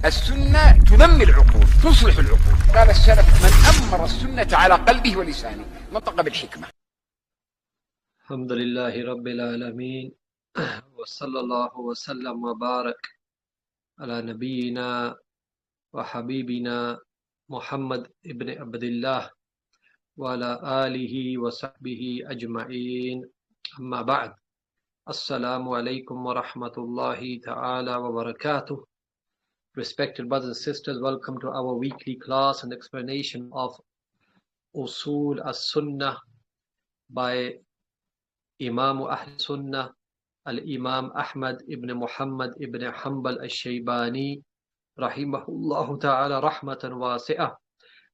السنة تنمي العقول، تصلح العقول. قال السلف: من أمر السنة على قلبه ولسانه نطق بالحكمة. الحمد لله رب العالمين وصلى الله وسلم وبارك على نبينا وحبيبنا محمد ابن عبد الله وعلى آله وصحبه أجمعين. أما بعد. Assalamu alaikum wa rahmatullahi ta'ala wa barakatuh. Respected brothers and sisters, welcome to our weekly class and explanation of Usūl as-Sunnah by Imam Ahl Sunnah, Al-Imam Ahmad ibn Muhammad ibn Hanbal al-Shaybani, rahimahullah ta'ala rahmatan wasi'ah,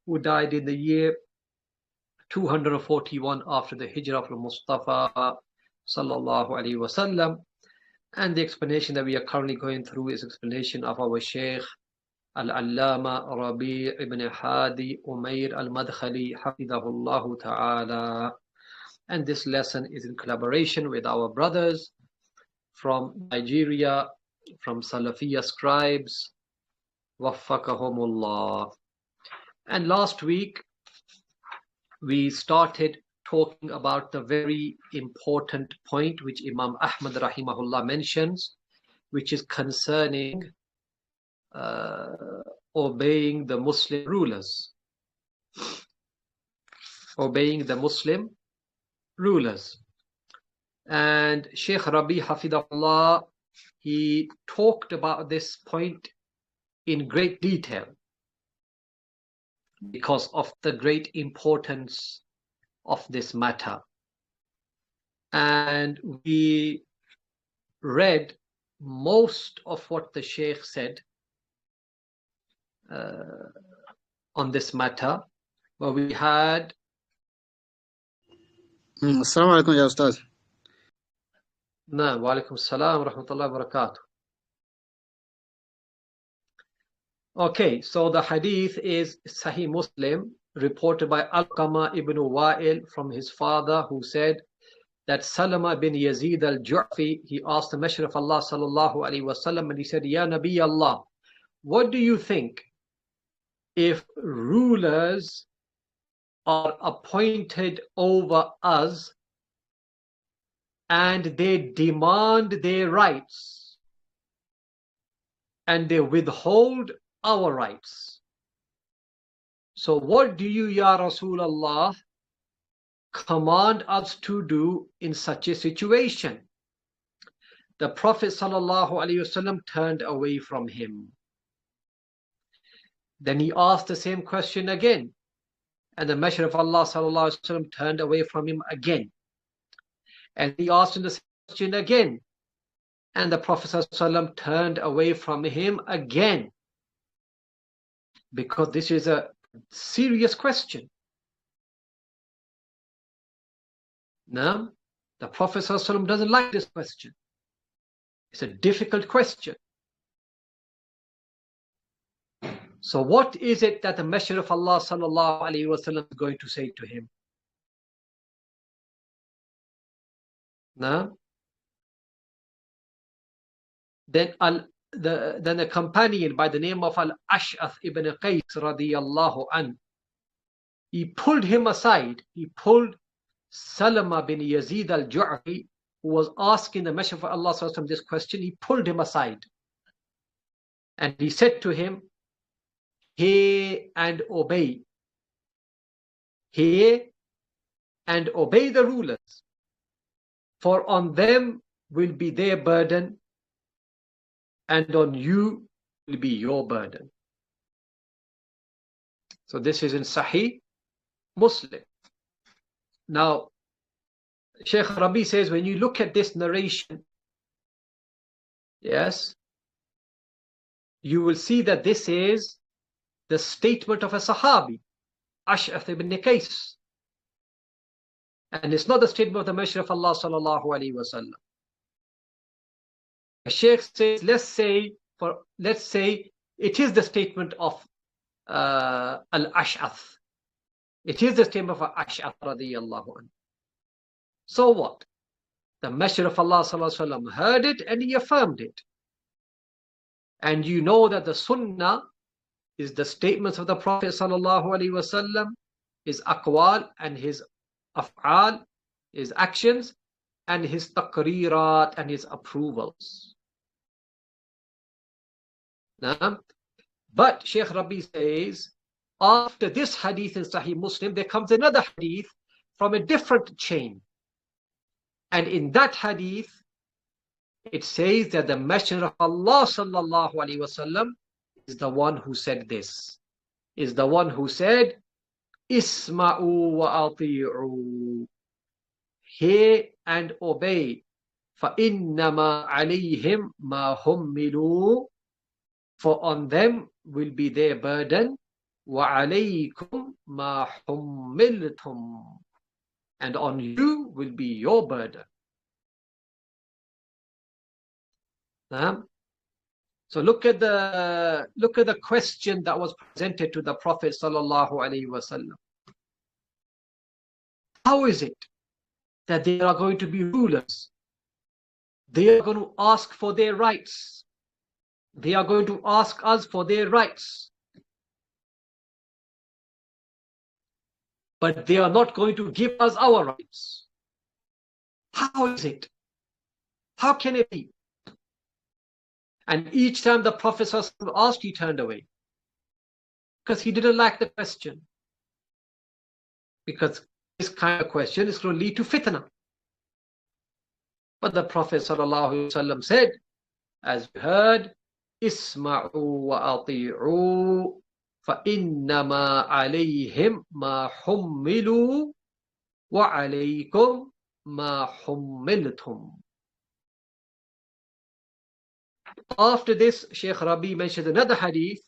who died in the year 241 after the Hijrah of Mustafa sallallahu alaihi wasallam. And the explanation that we are currently going through is explanation of our Shaykh Al-Allama Rabee ibn Hadi Umair Al-Madkhalī hafidhahullah ta'ala. And this lesson is in collaboration with our brothers from Nigeria, from Salafiyya Scribes, waffaqahumullah. And last week we started talking about the very important point which Imam Ahmad rahimahullah mentions, which is concerning obeying the Muslim rulers. Obeying the Muslim rulers. And Shaykh Rabee hafidhahullah, he talked about this point in great detail because of the great importance of this matter. And we read most of what the Shaykh said on this matter, but we had Assalamu alaikum, ya Ustaadh. wa alaikum salam wa rahmatullahi wa barakatuh. Okay, so the hadith is Sahih Muslim, reported by Alqama ibn Wa'il from his father, who said that Salama bin Yazid al-Ju'fi, he asked the Messenger of Allah sallallahu alaihi wasallam, and he said, Ya Nabi Allah, what do you think if rulers are appointed over us and they demand their rights and they withhold our rights? So what do you, Ya Rasulullah, command us to do in such a situation? The Prophet sallallahu alaihi wasallam turned away from him. Then he asked the same question again, and the Messenger of Allah sallallahu alaihi wasallam turned away from him again. And he asked him the same question again, and the Prophet sallallahu alaihi wasallam turned away from him again, because this is a serious question. Now, the Prophet ﷺ doesn't like this question. It's a difficult question. So what is it that the Messenger of Allah sallallahu alaihi wasallam is going to say to him? Now, then a companion by the name of Al-Ash'ath ibn Qais radiyallahu an, he pulled him aside. He pulled Salama bin Yazid al-Ju'fi, who was asking the Messenger of Allah sallallahu alaihi wasallam this question. He pulled him aside and he said to him, hear and obey. Hear and obey the rulers, for on them will be their burden, and on you will be your burden. So this is in Sahih Muslim. Now, Shaykh Rabee says, when you look at this narration, yes, you will see that this is the statement of a Sahabi, Ash'ath ibn Qais. And it's not the statement of the Messenger of Allah sallallahu alaihi wasallam. The Shaykh says, let's say it is the statement of Al-Ash'ath. It is the statement of Ash'ath radiyallahu anhu. So what? The Messenger of Allah sallallahu alaihi wasallam heard it and he affirmed it. And you know that the Sunnah is the statements of the Prophet sallallahu alaihi wasallam, his aqwal and his af'al, his actions, and his taqreerat and his approvals. Now, but Shaykh Rabee says, after this hadith in Sahih Muslim, there comes another hadith from a different chain. And in that hadith, it says that the Messenger of Allah sallallahu alaihi wasallam is the one who said this. Is the one who said, Isma'u wa ati'u. Hear and obey. فَإِنَّمَا عَلَيْهِمْ مَا هُمِّلُوا. For on them will be their burden. وَعَلَيْكُمْ مَا حُمِّلْتُمْ. And on you will be your burden. So look at the question that was presented to the Prophet sallallahu alaihi wasallam. How is it that they are going to be rulers? They are going to ask for their rights. They are going to ask us for their rights. But they are not going to give us our rights. How is it? How can it be? And each time the Prophet asked, he turned away. Because he didn't like the question. Because this kind of question is going to lead to fitna. But the Prophet ﷺ said, as we heard, Isma'u wa ati'u فَإِنَّمَا عَلَيْهِمْ مَا حُمِّلُوا وَعَلَيْكُمْ مَا حُمِّلْتُمْ. After this, Shaykh Rabee mentioned another hadith,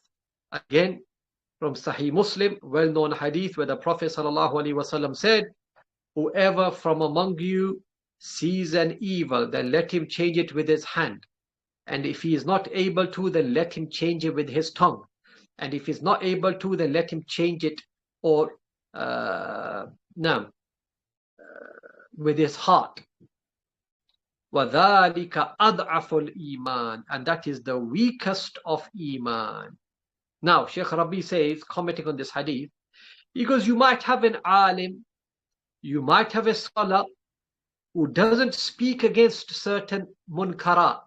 again from Sahih Muslim, well-known hadith, where the Prophet ﷺ said, whoever from among you sees an evil, then let him change it with his hand. And if he is not able to, then let him change it with his tongue. And if he's not able to, then let him change it with his heart. وَذَلِكَ أَضْعَفُ الْإِيمَانِ. And that is the weakest of Iman. Now, Shaykh Rabee says, commenting on this hadith, he goes, you might have an alim, you might have a scholar who doesn't speak against certain munkarat.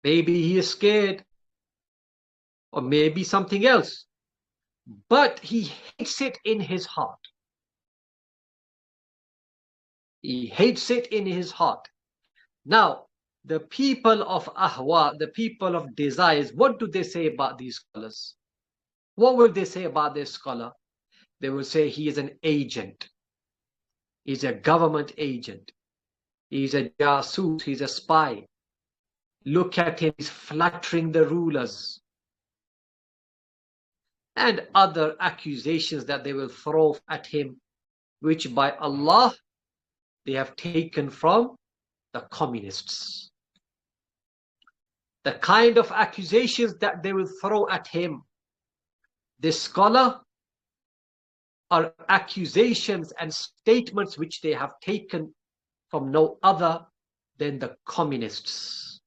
Maybe he is scared, or maybe something else, but he hates it in his heart. He hates it in his heart. Now, the people of ahwa, the people of desires, what do they say about these scholars? What will they say about this scholar? They will say he is an agent. He's a government agent. He's a jasus, he's a spy. Look at him, he's flattering the rulers. And other accusations that they will throw at him, which by Allah, they have taken from the communists. The kind of accusations that they will throw at him, this scholar, are accusations and statements which they have taken from no other than the communists.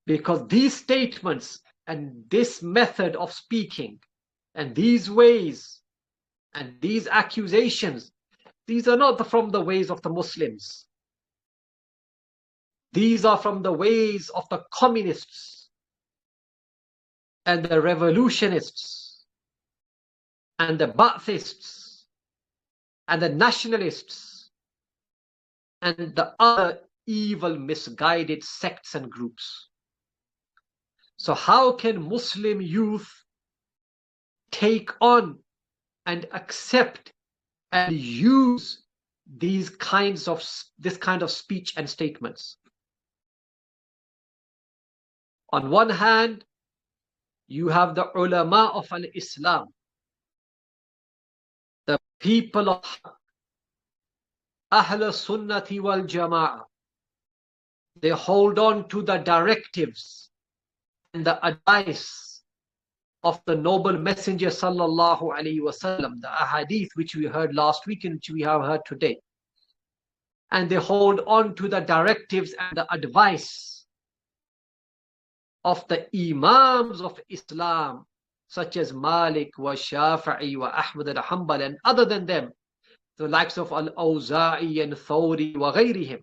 Because these statements and this method of speaking and these ways and these accusations, these are not from the ways of the Muslims. These are from the ways of the communists and the revolutionists and the Ba'athists and the nationalists and the other evil, misguided sects and groups. So how can Muslim youth take on and accept and use this kind of speech and statements? On one hand, you have the ulama of al-Islam, the people of Ahl Sunnati wal Jama'ah. They hold on to the directives and the advice of the noble messenger sallallahu alaihi wasallam, the ahadith which we heard last week and which we have heard today. and they hold on to the directives and the advice of the Imams of Islam, such as Malik wa Shafi'i wa Ahmad al-Hanbal, and other than them, the likes of Al-Awza'i and Thawri wa ghayrihim.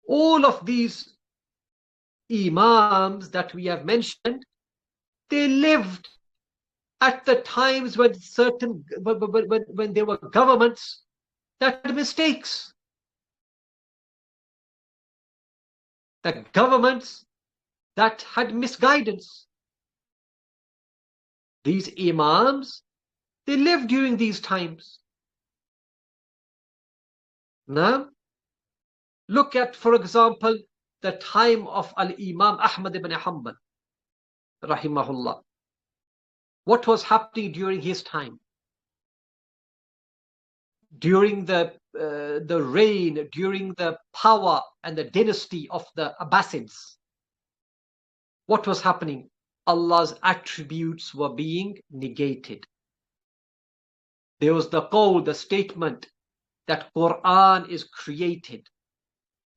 All of these Imams that we have mentioned, they lived at the times when when there were governments that had mistakes. The governments that had misguidance. These Imams, they lived during these times. Now, look at, for example, the time of Al-Imam Ahmad ibn Hanbal, rahimahullah. What was happening during his time? During the reign, during the power and the dynasty of the Abbasids, what was happening? Allah's attributes were being negated. There was the qawl, the statement that Quran is created,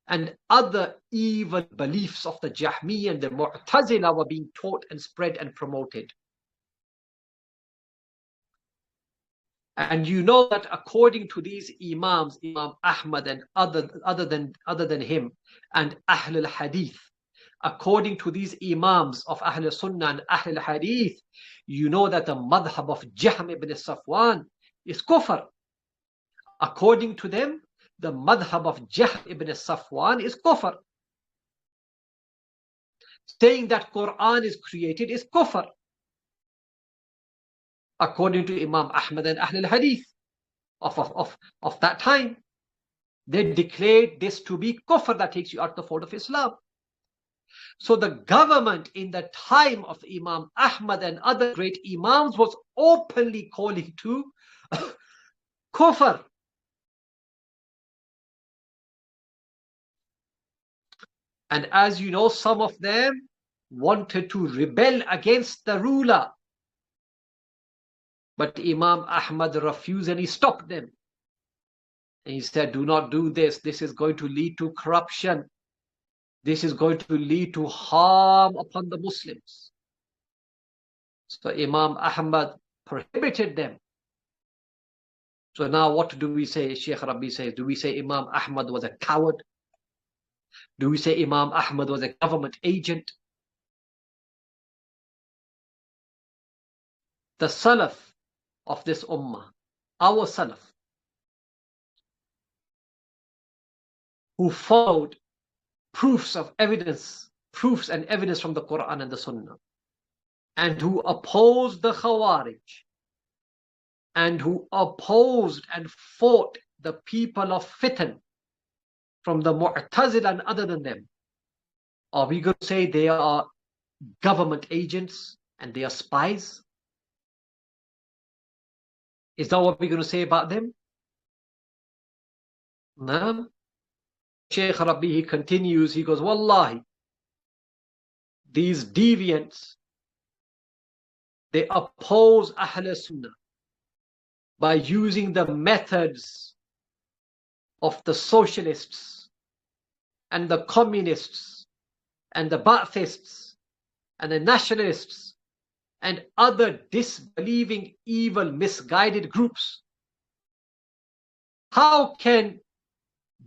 and other evil beliefs of the Jahmi and the Mu'tazila were being taught and spread and promoted. And you know that according to these Imams, Imam Ahmad and other than him, and Ahl al-Hadith, according to these Imams of Ahl Sunnah and Ahl al-Hadith, you know that the madhab of Jahm ibn Safwan is kufr. According to them, the madhab of Jahm ibn Safwan is kufr. Saying that Quran is created is kufr. According to Imam Ahmad and Ahl al-Hadith of that time, they declared this to be kufr that takes you out of the fold of Islam. So the government in the time of Imam Ahmad and other great Imams was openly calling to kufr. And as you know, some of them wanted to rebel against the ruler. But Imam Ahmad refused and he stopped them. And he said, do not do this. This is going to lead to corruption. This is going to lead to harm upon the Muslims. So Imam Ahmad prohibited them. So now what do we say? Shaykh Rabee says, do we say Imam Ahmad was a coward? Do we say Imam Ahmad was a government agent? The Salaf of this Ummah, our Salaf, who followed proofs and evidence from the Quran and the Sunnah, and who opposed the Khawarij, and who opposed and fought the people of Fitan from the Mu'tazila and other than them. Are we going to say they are government agents and they are spies? Is that what we're going to say about them? No. Shaykh Rabee, he continues, he goes, Wallahi, these deviants, they oppose Ahl Sunnah by using the methods of the socialists and the communists and the Ba'athists and the nationalists and other disbelieving, evil, misguided groups. How can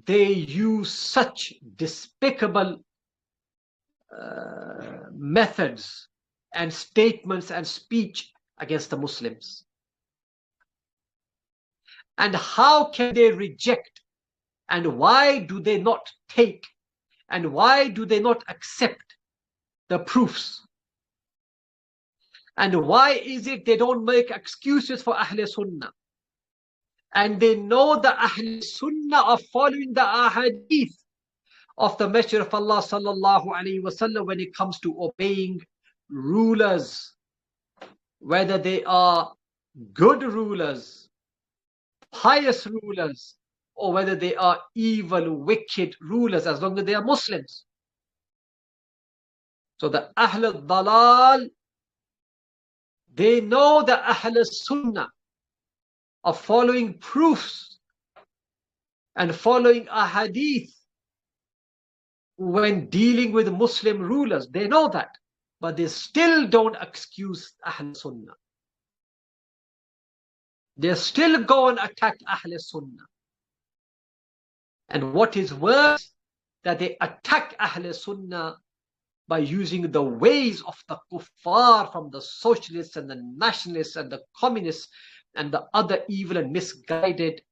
they use such despicable methods and statements and speech against the Muslims? And how can they reject? And why do they not take? And why do they not accept the proofs? And why is it they don't make excuses for Ahl Sunnah? And they know the Ahl Sunnah are following the ahadith of the Messenger of Allah sallallahu alaihi wasallam when it comes to obeying rulers, whether they are good rulers, pious rulers, or whether they are evil, wicked rulers, as long as they are Muslims. So the Ahl al-Dalal, they know the Ahl Sunnah are following proofs and following a hadith when dealing with Muslim rulers. They know that, but they still don't excuse Ahl Sunnah. They still go and attack Ahl Sunnah. And what is worse, that they attack Ahl Sunnah by using the ways of the kuffar, from the socialists and the nationalists and the communists and the other evil and misguided,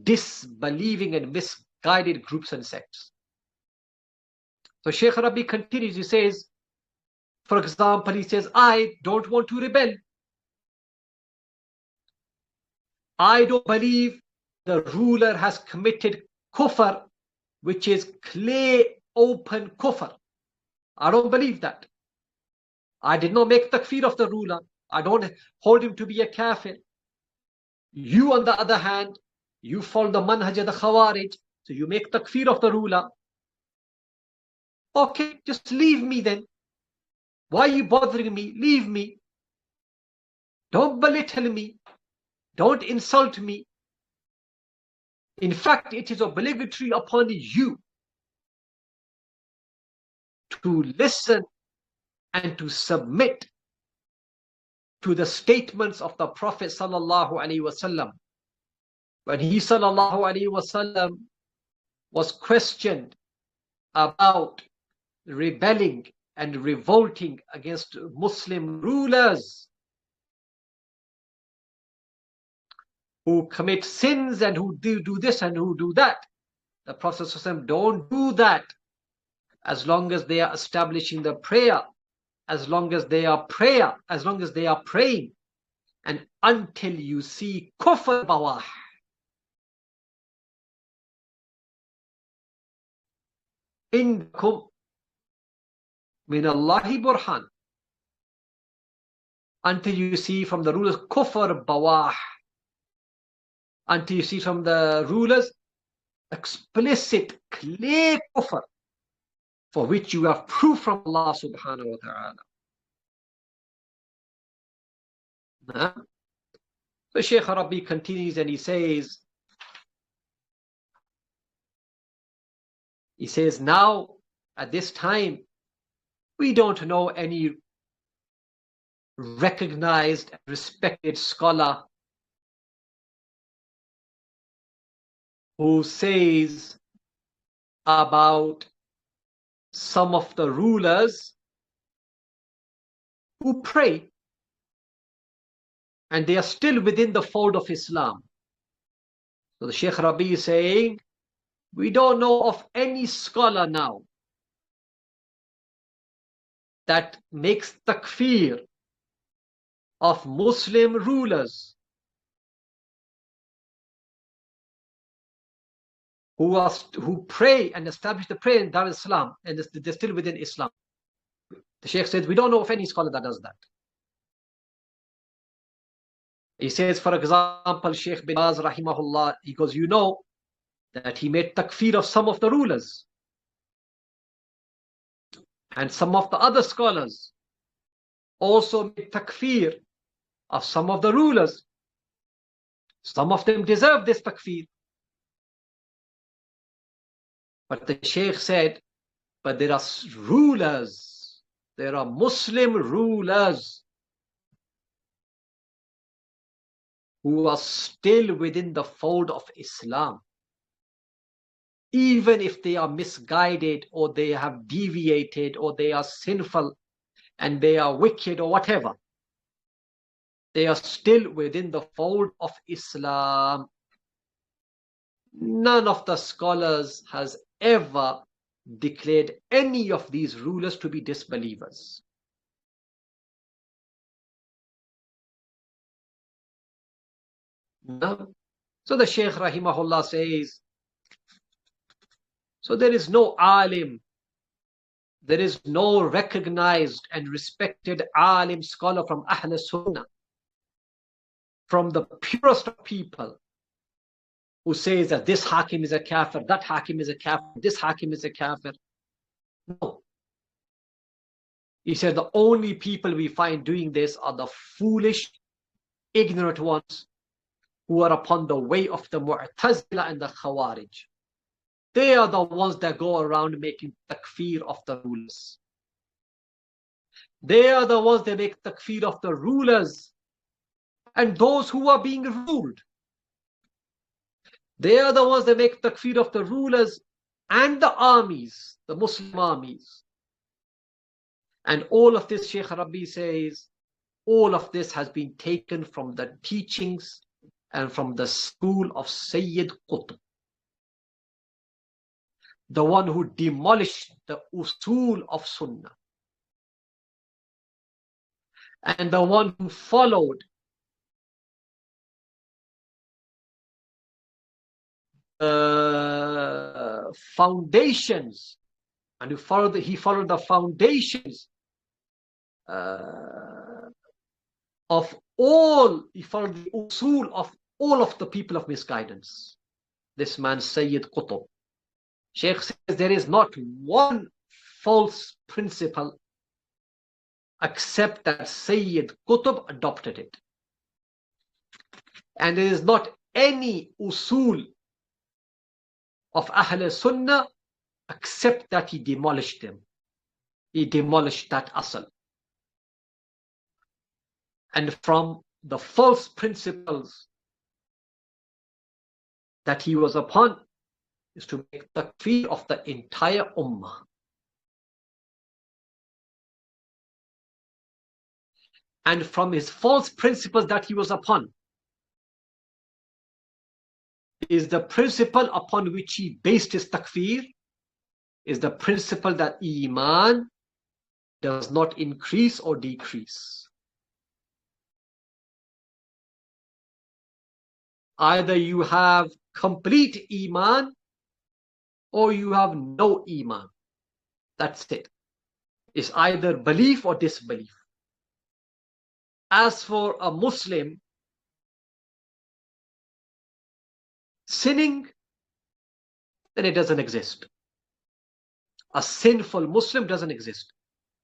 disbelieving and misguided groups and sects. So Shaykh Rabee continues, he says, for example, he says, I don't want to rebel. I don't believe the ruler has committed kufr, which is clear, open kufr. I don't believe that. I did not make takfir of the ruler. I don't hold him to be a kafir. You, on the other hand, you follow the manhaj of the Khawarij, so you make takfir of the ruler. Okay, just leave me then. Why are you bothering me? Leave me. Don't belittle me. Don't insult me. In fact, it is obligatory upon you to listen and to submit to the statements of the Prophet sallallahu alaihi wasallam. When he sallallahu alaihi wasallam was questioned about rebelling and revolting against Muslim rulers who commit sins and who do this and who do that, the Prophet ﷺ, don't do that as long as they are establishing the prayer, as long as they are praying, and until you see kufr bawah. Inkum min Allahi burhan. Until you see from the rulers kufr bawah. Until you see from the rulers explicit, clear kufr, for which you have proof from Allah subhanahu wa ta'ala. So Shaykh Rabee continues and he says, now at this time we don't know any recognized, respected scholar who says about some of the rulers who pray and they are still within the fold of Islam. So the Shaykh Rabee is saying, we don't know of any scholar now that makes takfir of Muslim rulers who pray and establish the prayer in Dar Islam, and they're still within Islam. The Shaykh says, we don't know of any scholar that does that. He says, for example, Shaykh bin Baz rahimahullah, he goes, you know that he made takfir of some of the rulers. And some of the other scholars also made takfir of some of the rulers. Some of them deserve this takfir. But the Shaykh said, but there are rulers, there are Muslim rulers who are still within the fold of Islam. Even if they are misguided or they have deviated or they are sinful and they are wicked or whatever, they are still within the fold of Islam. None of the scholars has ever declared any of these rulers to be disbelievers. No. So the Shaykh rahimahullah says, so there is no alim, there is no recognized and respected alim scholar from Ahl Sunnah, from the purest of people, who says that this hakim is a kafir, that hakim is a kafir, this hakim is a kafir. No. He said the only people we find doing this are the foolish, ignorant ones who are upon the way of the Mu'tazila and the Khawarij. They are the ones that go around making takfir of the rulers. They are the ones that make takfir of the rulers and those who are being ruled. They are the ones that make takfir of the rulers and the armies, the Muslim armies. And all of this, Shaykh Rabee says, all of this has been taken from the teachings and from the school of Sayyid Qutb, the one who demolished the Usūl of Sunnah, and the one who followed foundations, and he followed the foundations of all, he followed the usul of all of the people of misguidance. This man, Sayyid Qutb. Shaykh says there is not one false principle except that Sayyid Qutb adopted it. And there is not any usul of Ahl Sunnah except that he demolished them. He demolished that asal. And from the false principles that he was upon is to make takfir of the entire ummah. And from his false principles that he was upon is the principle upon which he based his takfir, is the principle that Iman does not increase or decrease. Either you have complete Iman or you have no Iman. That's it. It's either belief or disbelief. As for a Muslim, sinning, then it doesn't exist. A sinful Muslim doesn't exist.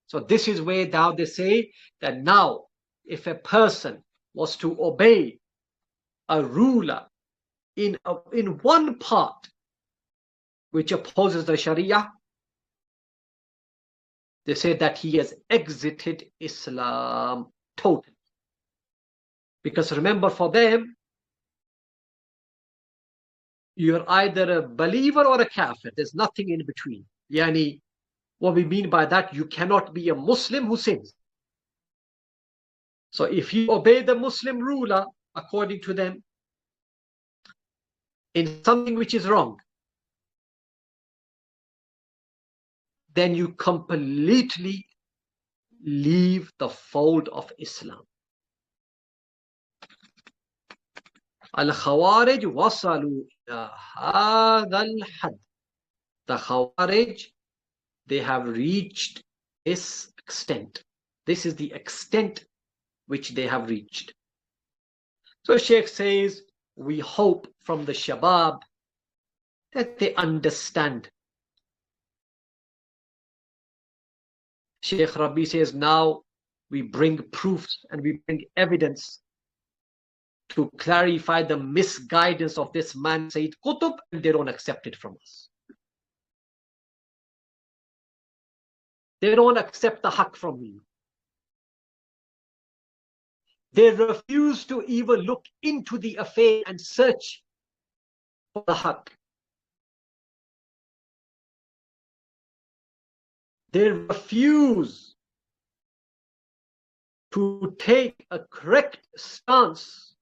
So this is where now they say that now if a person was to obey a ruler in one part which opposes the Sharia, they say that he has exited Islam totally. Because remember, for them, you're either a believer or a kafir. There's nothing in between. Yani, what we mean by that, you cannot be a Muslim who sins. So if you obey the Muslim ruler, according to them, in something which is wrong, then you completely leave the fold of Islam. Al-Khawarij wasalu ila hadha al-had. The Khawarij, they have reached this extent. This is the extent which they have reached. So Shaykh says, we hope from the Shabab that they understand. Shaykh Rabee says, now we bring proofs and we bring evidence to clarify the misguidance of this man, Sayyid Qutb, and they don't accept it from us. They don't accept the haqq from you. They refuse to even look into the affair and search for the haqq. They refuse to take a correct stance,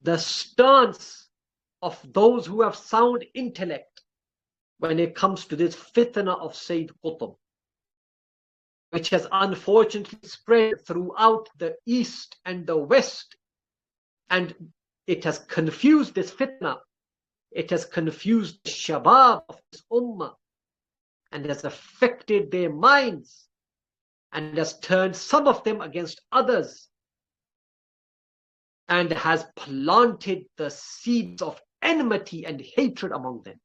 the stance of those who have sound intellect when it comes to this fitna of Sayyid Qutb, which has unfortunately spread throughout the East and the West. And it has confused this fitna. It has confused the Shabab of this ummah and has affected their minds and has turned some of them against others and has planted the seeds of enmity and hatred among them.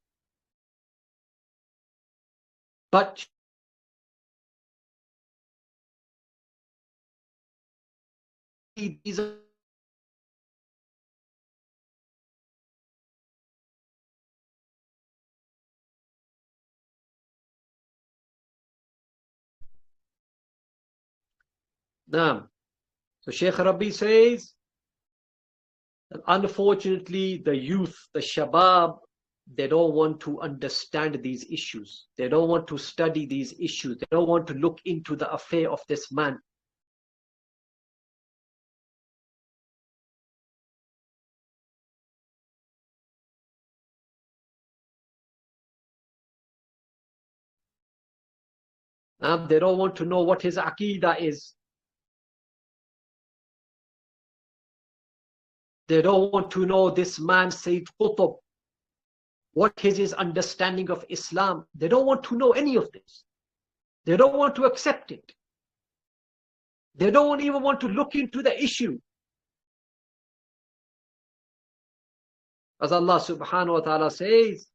But these are Naam. So Shaykh Rabee says that unfortunately the youth, the shabab, they don't want to understand these issues. They don't want to study these issues. They don't want to look into the affair of this man. They don't want to know what his aqidah is. They don't want to know this man Sayyid Qutb. What is his understanding of Islam? They don't want to know any of this. They don't want to accept it. They don't even want to look into the issue. As Allah subhanahu wa ta'ala says,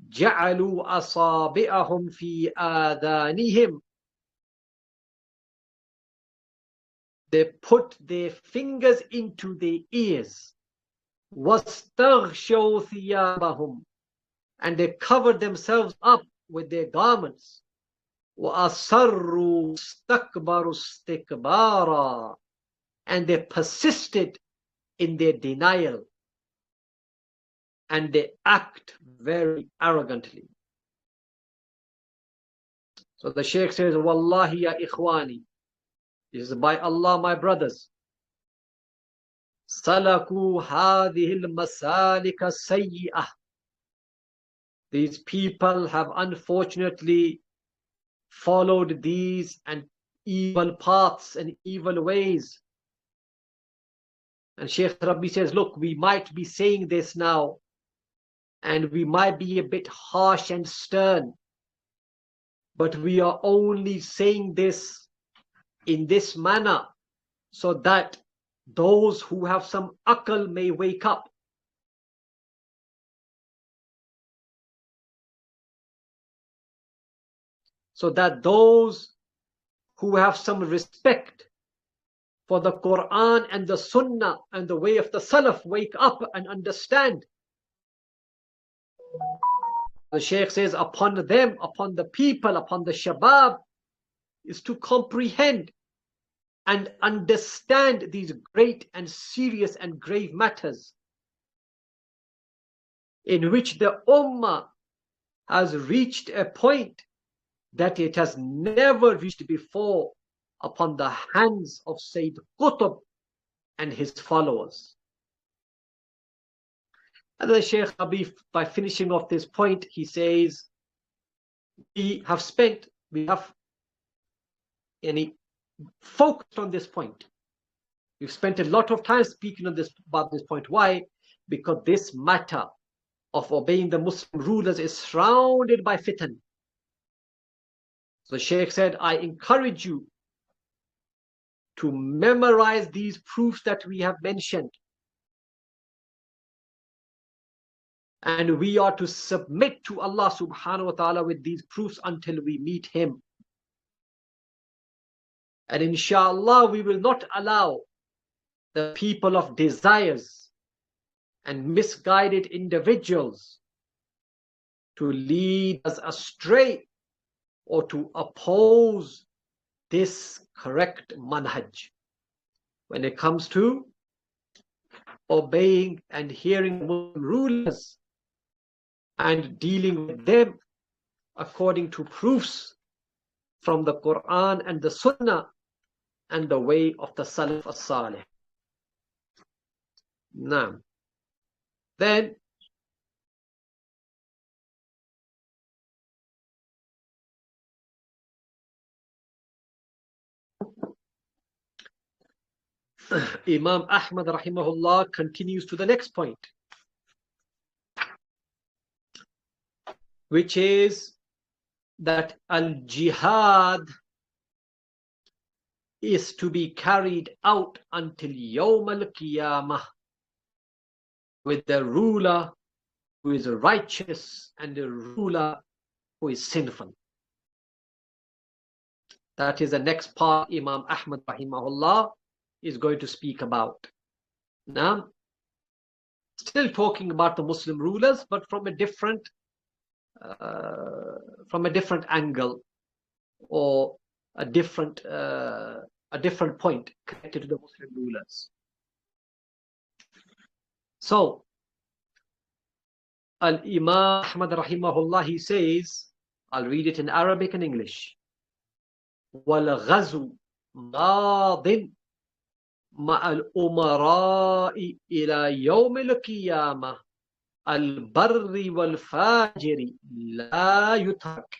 جَعَلُوا أَصَابِعَهُمْ فِي آذَانِهِمْ. They put their fingers into their ears. وَاسْتَغْشَوْا ثِيَابَهُمْ. And they covered themselves up with their garments. وَأَصَرُّوا اسْتَكْبَرُوا اسْتِكْبَارًا. And they persisted in their denial. And they act very arrogantly. So the Shaykh says, Wallahi ya ikhwani. This is by Allah, my brothers. Salaku hadhihi al-masalika sayyi'ah. These people have unfortunately followed these and evil paths and evil ways. And Shaykh Rabee says, look, we might be saying this now, and we might be a bit harsh and stern, but we are only saying this in this manner so that those who have some aql may wake up. So that those who have some respect for the Quran and the Sunnah and the way of the Salaf wake up and understand. The Shaykh says, upon them, upon the people, upon the shabab, is to comprehend and understand these great and serious and grave matters in which the Ummah has reached a point that it has never reached before upon the hands of Sayyid Qutb and his followers. And the Shaykh Rabee, by finishing off this point, he says, we have focused on this point. We've spent a lot of time speaking on about this point. Why? Because this matter of obeying the Muslim rulers is surrounded by fitan. So Shaykh said, I encourage you to memorize these proofs that we have mentioned. And we are to submit to Allah subhanahu wa ta'ala with these proofs until we meet Him. And inshallah, we will not allow the people of desires and misguided individuals to lead us astray or to oppose this correct manhaj when it comes to obeying and hearing Muslim rulers and dealing with them according to proofs from the Quran and the Sunnah and the way of the Salaf as-Salih. Now, then Imam Ahmad rahimahullah continues to the next point, which is that al-jihad is to be carried out until Yawm al-Qiyamah with the ruler who is righteous and the ruler who is sinful. That is the next part Imam Ahmad rahimahullah is going to speak about. Now, still talking about the Muslim rulers, but from a different angle, or a different a different point connected to the Muslim rulers. So, Al-Imam Ahmad rahimahullah, he says, I'll read it in Arabic and English. وَالْغَزُو مَاضٍ مَعَ الْأُمَرَاءِ إِلَى يَوْمِ الْقِيَامَةِ الْبَرِّ وَالْفَاجِرِ لَا يُتْرَكْ.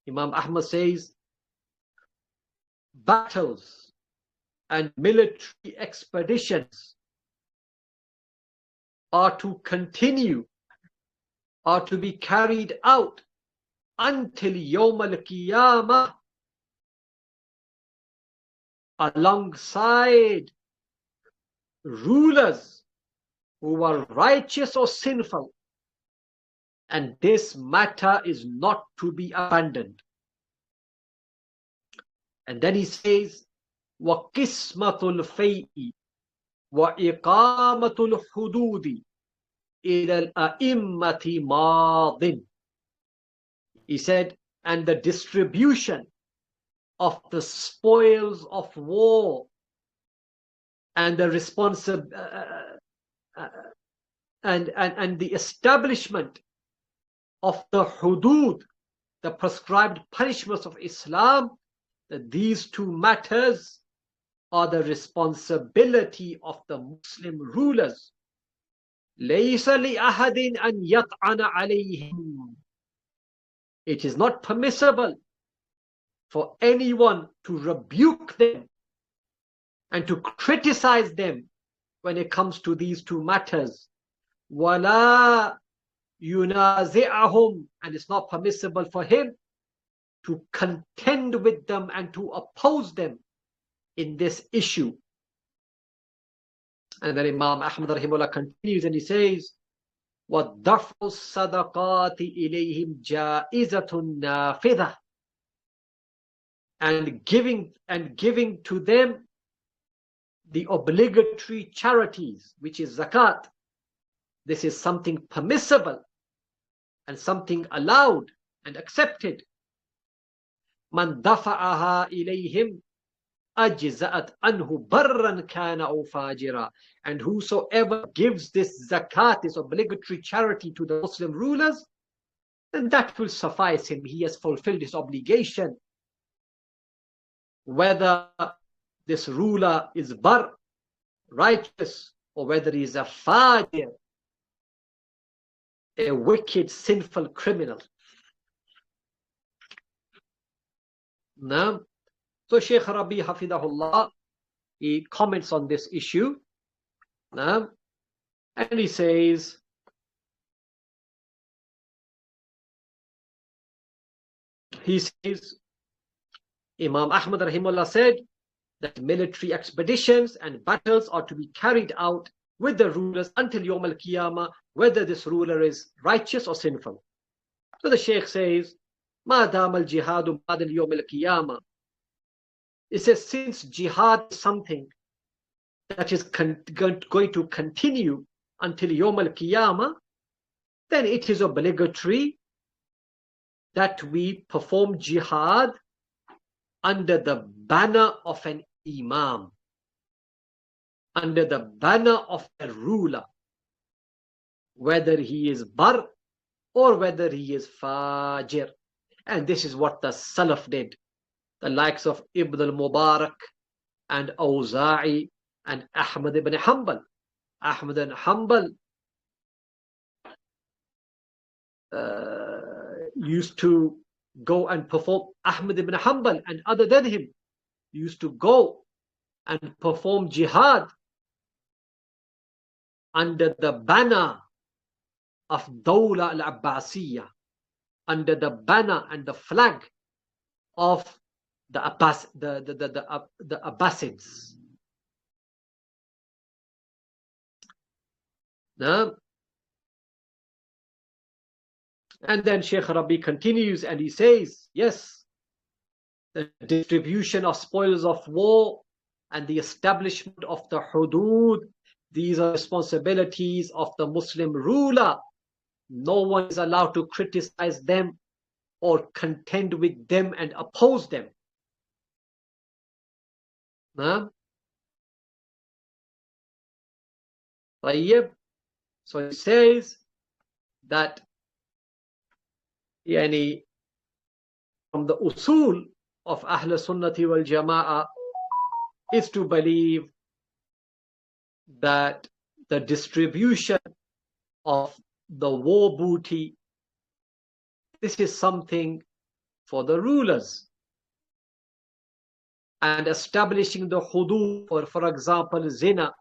Imam Ahmad says, battles and military expeditions are to continue, are to be carried out until Yawm al-Qiyamah, alongside rulers who are righteous or sinful, and this matter is not to be abandoned. And then he says, وَقِسْمَةُ الْفَيْءِ وَإِقَامَةُ الْحُدُودِ إِلَى الْأَئِمَّةِ مَاضٍ. He said, and the distribution of the spoils of war and the and the establishment of the hudud, the prescribed punishments of Islam, that these two matters are the responsibility of the Muslim rulers. لَيْسَ لِأَحَدٍ أَنْ يَطْعَنَ عَلَيْهِمْ. It is not permissible for anyone to rebuke them and to criticize them when it comes to these two matters. وَلَا يُنَازِعَهُمْ. And it's not permissible for him to contend with them and to oppose them in this issue. And then Imam Ahmad rahimahullah continues and he says, وَالدَّفْعُ الصَّدَقَاتِ إِلَيْهِمْ جَائِزَةٌ نَافِذَةٌ. And giving to them the obligatory charities, which is zakat. This is something permissible and something allowed and accepted. مَنْ دَفَعَهَا إِلَيْهِمْ أَجْزَأَتْ أَنْهُ بَرًّا كَانَ أَوْ فَاجِرًا. And whosoever gives this zakat, this obligatory charity to the Muslim rulers, then that will suffice him. He has fulfilled his obligation. Whether this ruler is bar, righteous, or whether he is a fajir, a wicked, sinful criminal. Now, so Shaykh Rabee hafidahullah, he comments on this issue. Now, and he says, Imam Ahmad rahimahullah said that military expeditions and battles are to be carried out with the rulers until Yawm al-Qiyamah, whether this ruler is righteous or sinful. So the Shaykh says, مَا دَامَ الْجِهَادُ بَعْدَ الْيَوْمِ الْقِيَامَةِ. It says, since jihad is something that is going to continue until Yawm al-Qiyamah, then it is obligatory that we perform jihad under the banner of an imam, under the banner of a ruler, whether he is bar or whether he is fajir. And this is what the Salaf did. The likes of Ibn al-Mubarak and Awza'i and Ahmad ibn Hanbal. Ahmad ibn Hanbal used to go and perform, Ahmad ibn Hanbal and other than him used to go and perform jihad under the banner of Dawla al-Abbasiyya, under the banner and the flag of the Abbasids. Now, and then Shaykh Rabee continues and he says, yes, the distribution of spoils of war and the establishment of the hudud, these are responsibilities of the Muslim ruler. No one is allowed to criticize them or contend with them and oppose them. Huh? طيب. So it says that يعني from the Usūl of Ahl Sunnati wal Jama'ah is to believe that the distribution of the war booty, this is something for the rulers. And establishing the hudud for example, zina,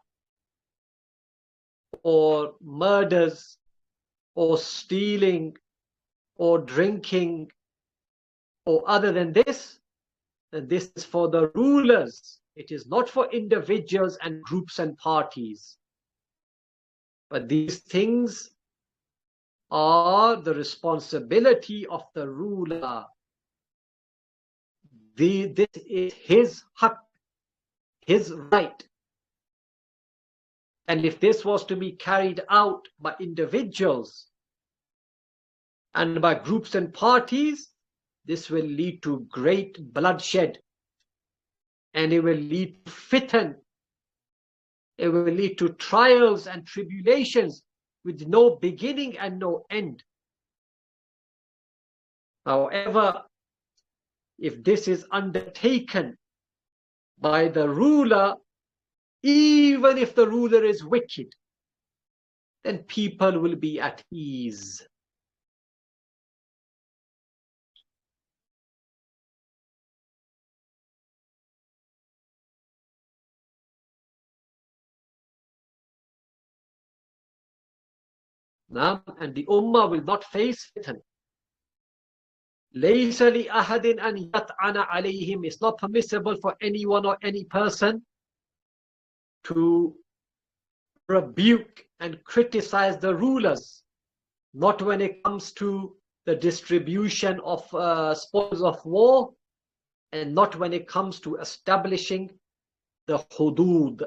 or murders, or stealing, or drinking, or other than this, then this is for the rulers. It is not for individuals and groups and parties. But these things are the responsibility of the ruler. This is his haqq, his right. And if this was to be carried out by individuals and by groups and parties, this will lead to great bloodshed, and it will lead to fitan. It will lead to trials and tribulations with no beginning and no end. However, if this is undertaken by the ruler, even if the ruler is wicked, then people will be at ease. And the ummah will not face fitan. لَيْسَ لِأَحَدٍ أَنْ يَطْعَنَ عَلَيْهِمْ. It's not permissible for anyone or any person to rebuke and criticize the rulers, not when it comes to the distribution of spoils of war, and not when it comes to establishing the hudud,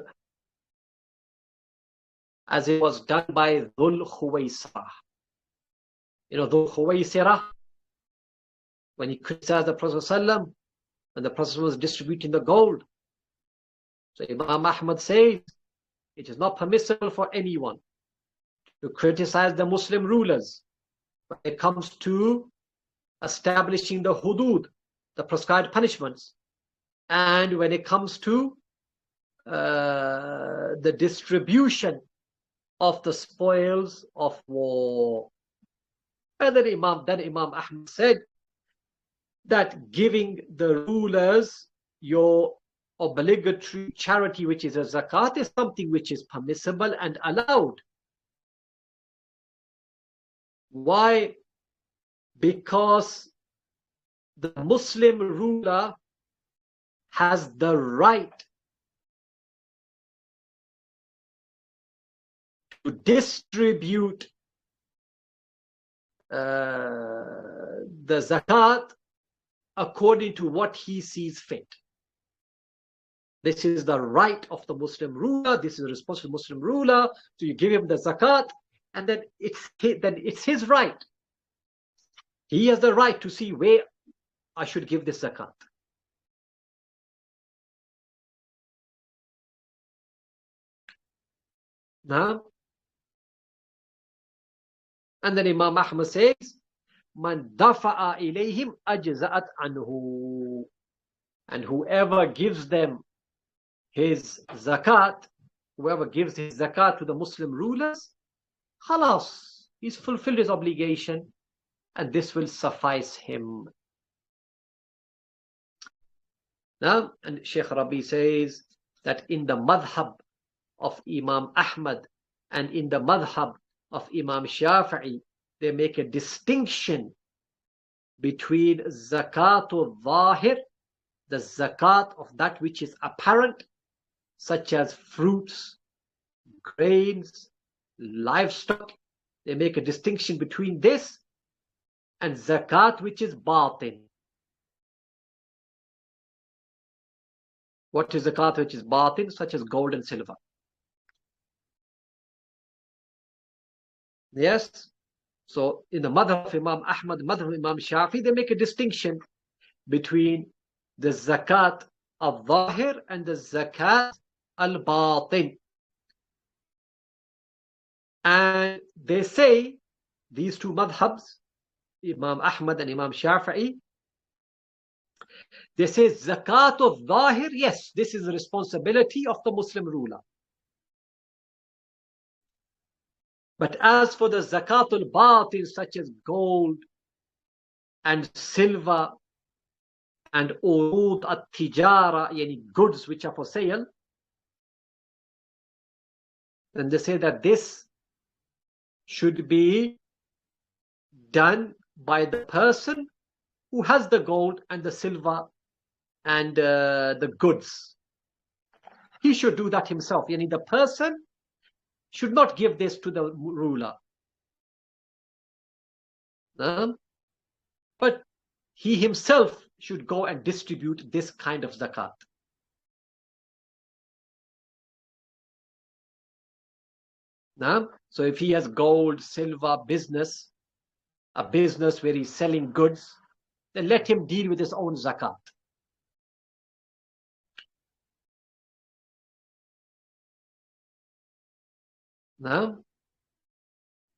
as it was done by Dhul Khuwaisirah. You know, Dhul Khuwaisirah, when he criticized the Prophet ﷺ, when the Prophet was distributing the gold. So Imam Ahmad says, it is not permissible for anyone to criticize the Muslim rulers when it comes to establishing the hudud, the prescribed punishments, and when it comes to the distribution of the spoils of war. And then Imam Ahmad said that giving the rulers your obligatory charity, which is a zakat, is something which is permissible and allowed. Why? Because the Muslim ruler has the right to distribute the zakat according to what he sees fit. This is the right of the Muslim ruler. This is the responsibility of the Muslim ruler. So you give him the zakat, and then it's his right. He has the right to see where I should give this zakat. Now, and then Imam Ahmad says, Man dafa'a ilayhim ajza'at anhu. And whoever gives them his zakat, whoever gives his zakat to the Muslim rulers, khalas, he's fulfilled his obligation, and this will suffice him. Now, and Shaykh Rabee says that in the madhab of Imam Ahmad and in the madhab of Imam Shafi'i, they make a distinction between zakatul zahir, the zakat of that which is apparent, such as fruits, grains, livestock. They make a distinction between this and zakat which is batin. What is zakat which is batin? Such as gold and silver. Yes. So in the madhab of Imam Ahmad, madhab of Imam Shafi, they make a distinction between the zakat al-zahir and the zakat al-batin. And they say, these two madhabs, Imam Ahmad and Imam Shafi'i, they say zakat of zahir, yes, this is the responsibility of the Muslim ruler. But as for the zakat al-batin, such as gold and silver and urud at-tijara, yani goods which are for sale, then they say that this should be done by the person who has the gold and the silver and the goods. He should do that himself. Yani the person should not give this to the ruler. But he himself should go and distribute this kind of zakat. So if he has gold, silver, business, a business where he's selling goods, then let him deal with his own zakat.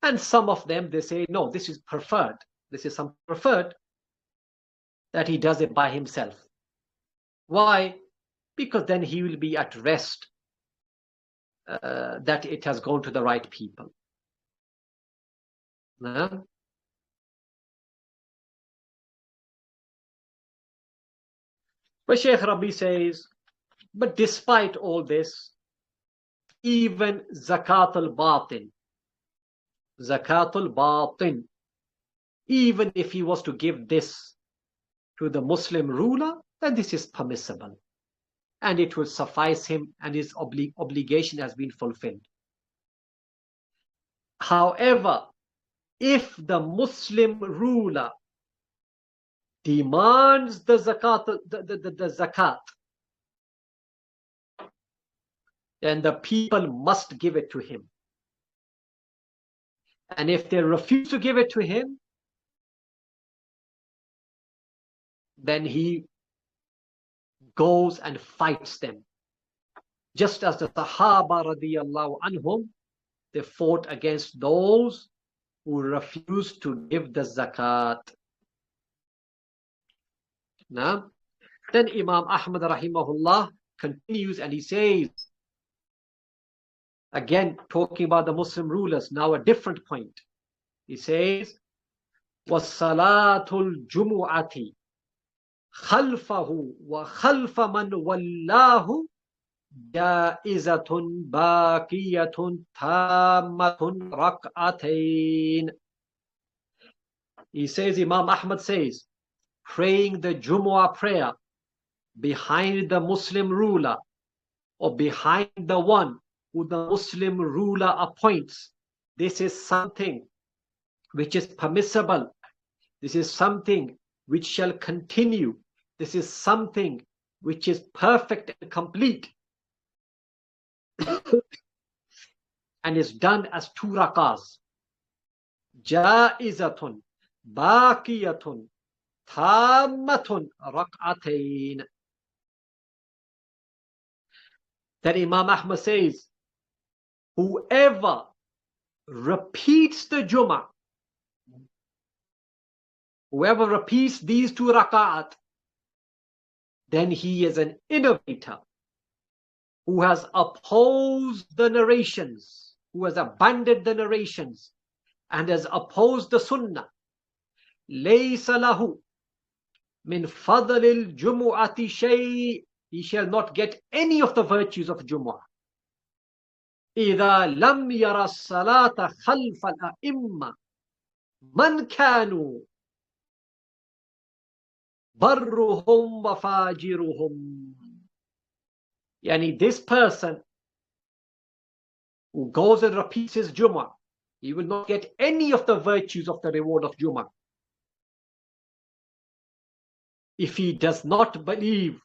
And some of them, they say, no, this is preferred. This is some preferred that he does it by himself. Why? Because then he will be at rest that it has gone to the right people. But Shaykh Rabee says, but despite all this, even zakat al-batin, even if he was to give this to the Muslim ruler, then this is permissible. And it will suffice him, and his obligation has been fulfilled. However, if the Muslim ruler demands the zakat, then the people must give it to him. And if they refuse to give it to him, then he goes and fights them. Just as the Sahaba radiyallahu anhum, they fought against those who refused to give the zakat. Now, then Imam Ahmad rahimahullah continues and he says, again talking about the Muslim rulers, now a different point. He says, وَالصَّلَاةُ الْجُمُعَةِ خَلْفَهُ وَخَلْفَ مَنْ وَلَّاهُ جَائِزَةٌ بَاقِيَةٌ تَامَّةٌ رَكْعَتَيْنِ. He says, Imam Ahmad says, praying the Jumu'ah prayer behind the Muslim ruler or behind the one who the Muslim ruler appoints, this is something which is permissible. This is something which shall continue. This is something which is perfect and complete. And is done as 2 rakahs. Jaizatun, baqiyatun, tammatun, rak'atayn. That Imam Ahmad says, whoever repeats the Jummah, whoever repeats these 2 rak'at, then he is an innovator who has opposed the narrations, who has abandoned the narrations and has opposed the Sunnah. لَيْسَ لَهُ مِنْ فَضْلِ الْجُمُعَةِ شَيْءٍ. He shall not get any of the virtues of Jumu'ah. إِذَا لَمْ يَرَ الصَّلَاةَ خَلْفَ الْأَئِمَّةِ مَنْ كَانُوا بَرُّهُمْ وَفَاجِرُهُمْ. Yani this person who goes and repeats his Jumu'ah, he will not get any of the virtues of the reward of Jumu'ah. If he does not believe,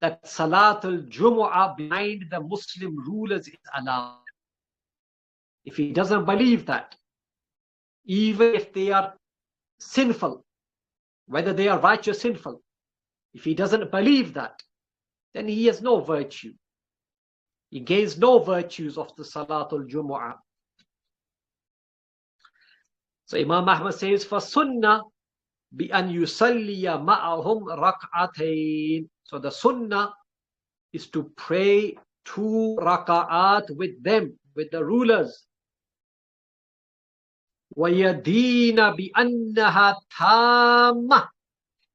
that Salatul Jumu'ah behind the Muslim rulers is allowed, if he doesn't believe that, even if they are sinful, whether they are right or sinful. If he doesn't believe that, then he has no virtue. He gains no virtues of the Salatul Jumu'ah. So Imam Ahmad says, for Sunnah, بِأَنْ يُصَلِّيَ مَعَهُمْ رَكْعَتَيْن. So the Sunnah is to pray 2 raka'at with them, with the rulers. وَيَدِينَ بِأَنَّهَا تَامَّةٌ.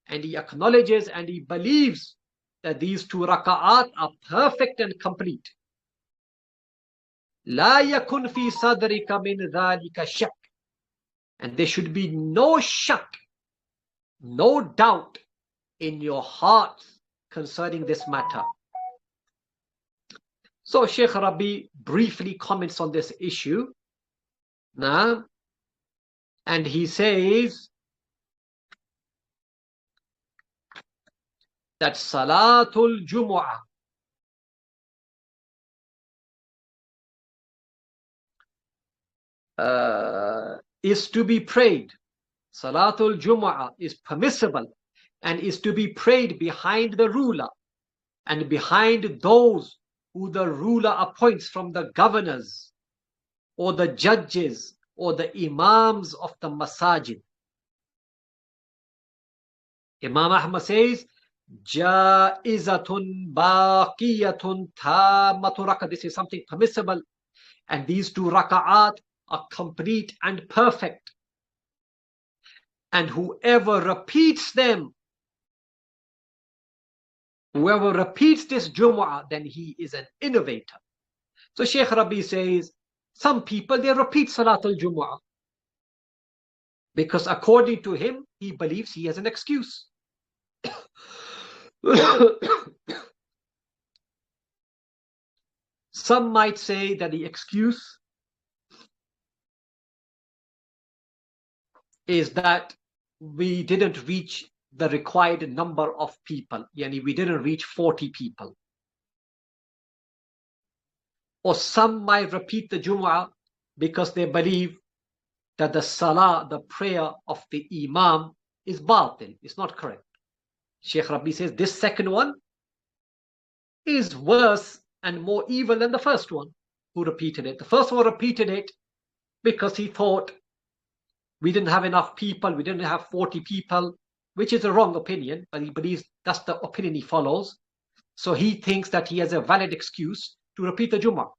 And he acknowledges and he believes that these 2 raka'at are perfect and complete. لَا يَكُنْ فِي صَدْرِكَ مِنْ ذَلِكَ شَكٍّ. And there should be no shak, no doubt in your heart concerning this matter. So Shaykh Rabee briefly comments on this issue. Now, and he says that Salatul Jumu'ah is to be prayed. Salatul Jumu'ah is permissible and is to be prayed behind the ruler and behind those who the ruler appoints from the governors or the judges or the imams of the masajid. Imam Ahmad says, Jaizatun baqiyatun tammatu rak'ah. This is something permissible, and these 2 raka'at are complete and perfect. And whoever repeats them, whoever repeats this Jumu'ah, then he is an innovator. So Shaykh Rabee says, some people, they repeat Salatul Jumu'ah because according to him, he believes he has an excuse. Some might say that the excuse is that we didn't reach the required number of people. Yani we didn't reach 40 people. Or some might repeat the Jumu'ah because they believe that the Salah, the prayer of the Imam, is batil. It's not correct. Shaykh Rabee says this second one is worse and more evil than the first one who repeated it. The first one repeated it because he thought we didn't have enough people, we didn't have 40 people, which is a wrong opinion, but he believes that's the opinion he follows. So he thinks that he has a valid excuse to repeat the Jummah.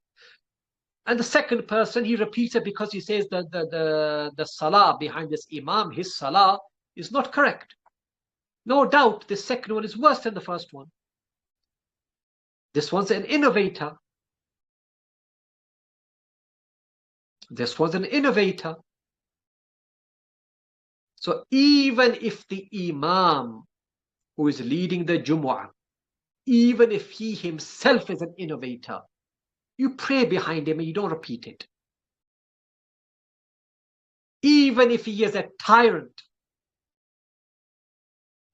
And the second person, he repeats it because he says that the Salah behind this Imam, his Salah, is not correct. No doubt the second one is worse than the first one. This one's an innovator. This was an innovator. So even if the Imam who is leading the Jumu'ah, even if he himself is an innovator, you pray behind him and you don't repeat it. Even if he is a tyrant,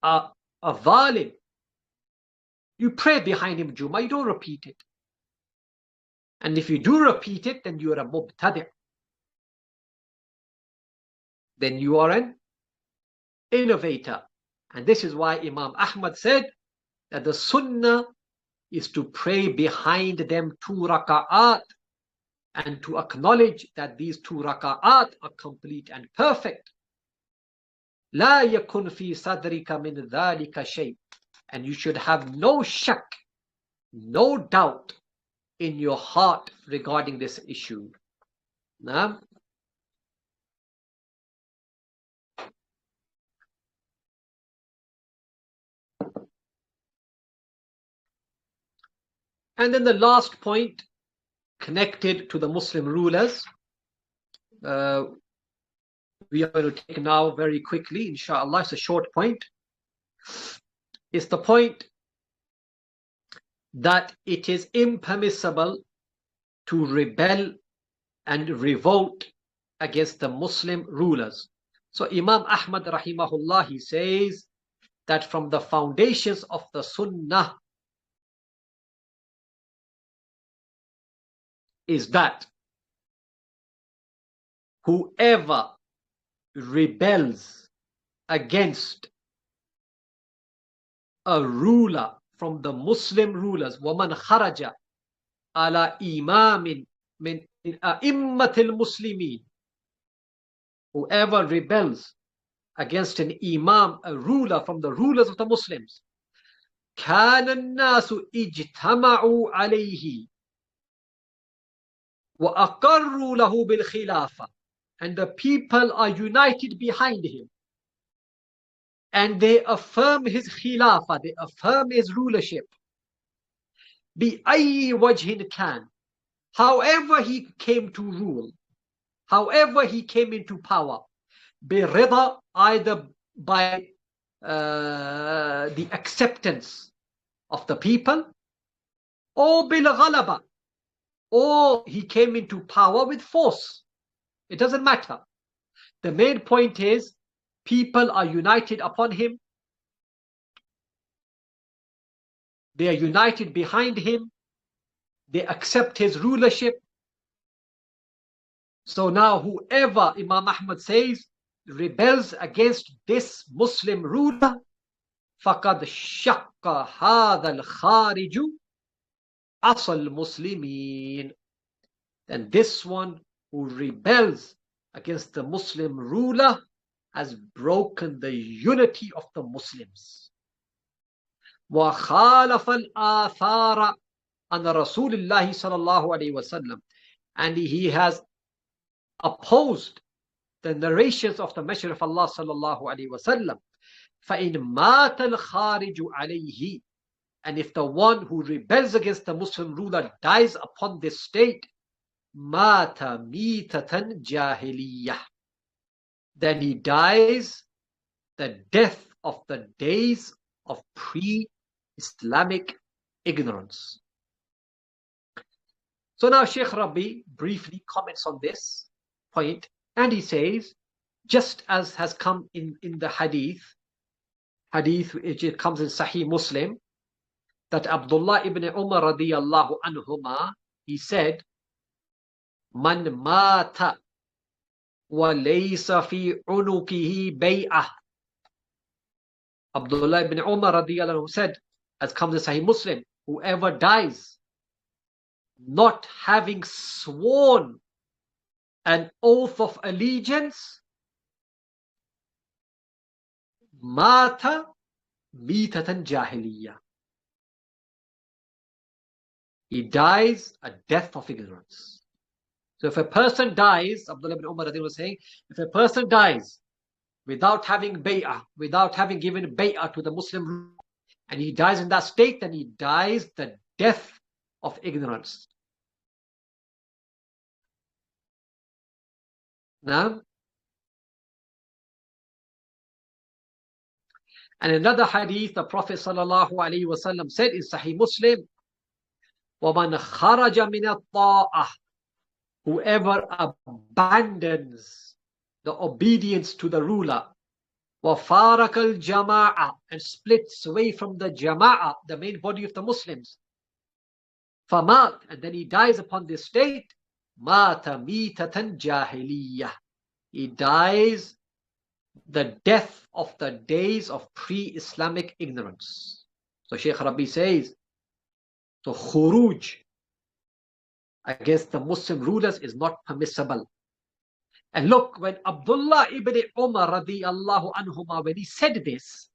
a zalim, you pray behind him Jummah, you don't repeat it. And if you do repeat it, then you are a mubtadi'. Then you are an innovator. And this is why Imam Ahmad said that the Sunnah is to pray behind them 2 raka'at and to acknowledge that these 2 raka'at are complete and perfect. لا يكن في صدرك من ذلك شيء. And you should have no shak, no doubt in your heart regarding this issue. Now, and then the last point connected to the Muslim rulers, we are going to take now very quickly, inshallah. It's a short point. It's the point that it is impermissible to rebel and revolt against the Muslim rulers. So Imam Ahmad rahimahullah, he says that from the foundations of the Sunnah is that whoever rebels against a ruler from the Muslim rulers, وَمَنْ خَرَجَ عَلَى إِمَامٍ مِنْ أَئِمَّةِ الْمُسْلِمِينَ, whoever rebels against an imam, a ruler from the rulers of the Muslims, كَانَ النَّاسُ اجْتَمَعُوا عَلَيْهِ وَأَقَرُّوا لَهُ بِالْخِلَافَةِ, and the people are united behind him, and they affirm his khilafah, they affirm his rulership. بِأَيِّ وَجْهٍ كَانَ, however he came to rule, however he came into power, بِرِضَى, either by the acceptance of the people, or بِالْغَلَبَةِ, or he came into power with force. It doesn't matter. The main point is people are united upon him. They are united behind him. They accept his rulership. So now whoever, Imam Ahmad says, rebels against this Muslim ruler, فَقَدْ شَقَّ هَذَا الْخَارِجُ أَصَلْ الْمُسْلِمِينَ, and this one who rebels against the Muslim ruler has broken the unity of the Muslims. وَخَالَفَ الْآثَارَ عَنْ رَسُولِ اللَّهِ صَلَى اللَّهُ عَلَيْهِ وَسَلَّمَ, and he has opposed the narrations of the Messenger of Allah sallallahu alaihi wasallam. فَإِنْ مَاتَ الْخَارِجُ عَلَيْهِ, and if the one who rebels against the Muslim ruler dies upon this state, مَاتَ مِيتَةً جَاهِلِيَّةً, then he dies the death of the days of pre-Islamic ignorance. So now Shaykh Rabee briefly comments on this point, and he says, just as has come in the hadith which it comes in Sahih Muslim, that Abdullah ibn Umar radiyallahu anhuma, he said, Man mata wa laysa fi unukihi bay'ah. Abdullah ibn Umar radiyallahu anhu said, as comes in Sahih Muslim, whoever dies not having sworn an oath of allegiance, mata mitatan jahiliya, he dies a death of ignorance. So if a person dies, Abdullah ibn Umar was saying, if a person dies without having bay'ah, without having given bay'ah to the Muslim ruler, and he dies in that state, then he dies the death of ignorance. Now, and another hadith, the Prophet sallallahu alaihi wasallam said in Sahih Muslim, وَمَنْ خَرَجَ مِنَ الطَّاعَةِ, whoever abandons the obedience to the ruler, وَفَارَكَ الْجَمَاعَةِ, and splits away from the jama'ah, the main body of the Muslims, فَمَاتَ, and then he dies upon this state, مَاتَ مِيتَةً جَاهِلِيَّةً, he dies the death of the days of pre-Islamic ignorance. So Shaykh Rabee says, so khuruj against the Muslim rulers is not permissible. And look, when Abdullah ibn Umar radiyallahu anhuma, when he said this,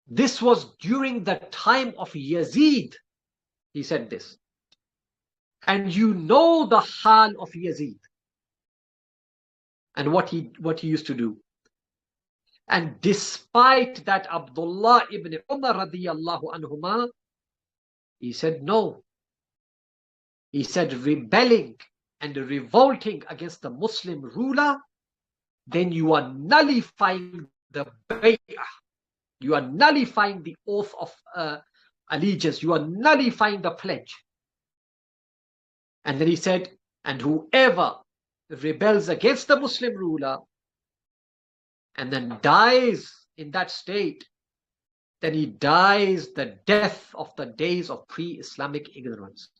this was during the time of Yazid. He said this. And you know the hal of Yazid and what he used to do. And despite that, Abdullah ibn Umar radiyallahu anhuma, he said no. He said rebelling and revolting against the Muslim ruler, then you are nullifying the bay'ah. You are nullifying the oath of allegiance. You are nullifying the pledge. And then he said, and whoever rebels against the Muslim ruler and then dies in that state, then he dies the death of the days of pre-Islamic ignorance.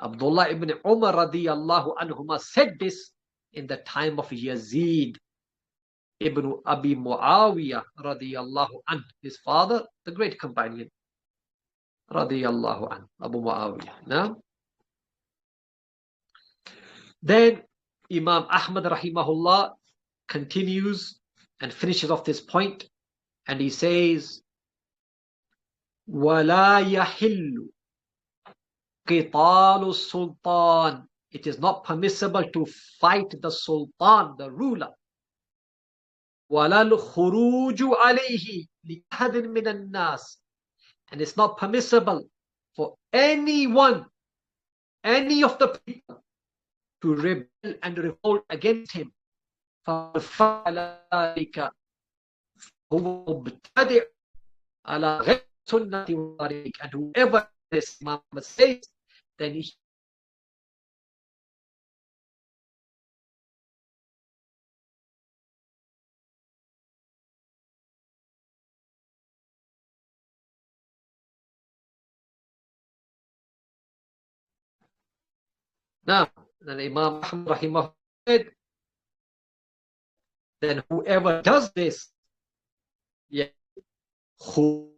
Abdullah ibn Umar radiyallahu anhuma said this in the time of Yazid. ibn Abi Muawiyah radiyallahu anh, his father, the great companion radiyallahu anh, Abu Muawiyah. Now, then Imam Ahmad rahimahullah continues and finishes off this point, and he says, وَلَا يَحِلُّ قِتَالُ السُّلْطَانِ. It is not permissible to fight the sultan, the ruler. وَلَا الْخُرُوجُ عَلَيْهِ لِأَحَدٍ مِنَ النَّاسِ. And it's not permissible for anyone, any of the people, to rebel and revolt against him. فَفَعَلَ ذَلِكَ هُوَ مُبْتَدِعٌ عَلَى غَيْرِ سُنَّةِ وَطَرِيقٍ. And whoever this Imam says, then he now, then Imam Ahmad rahimahullah said, then whoever does this, yeah, who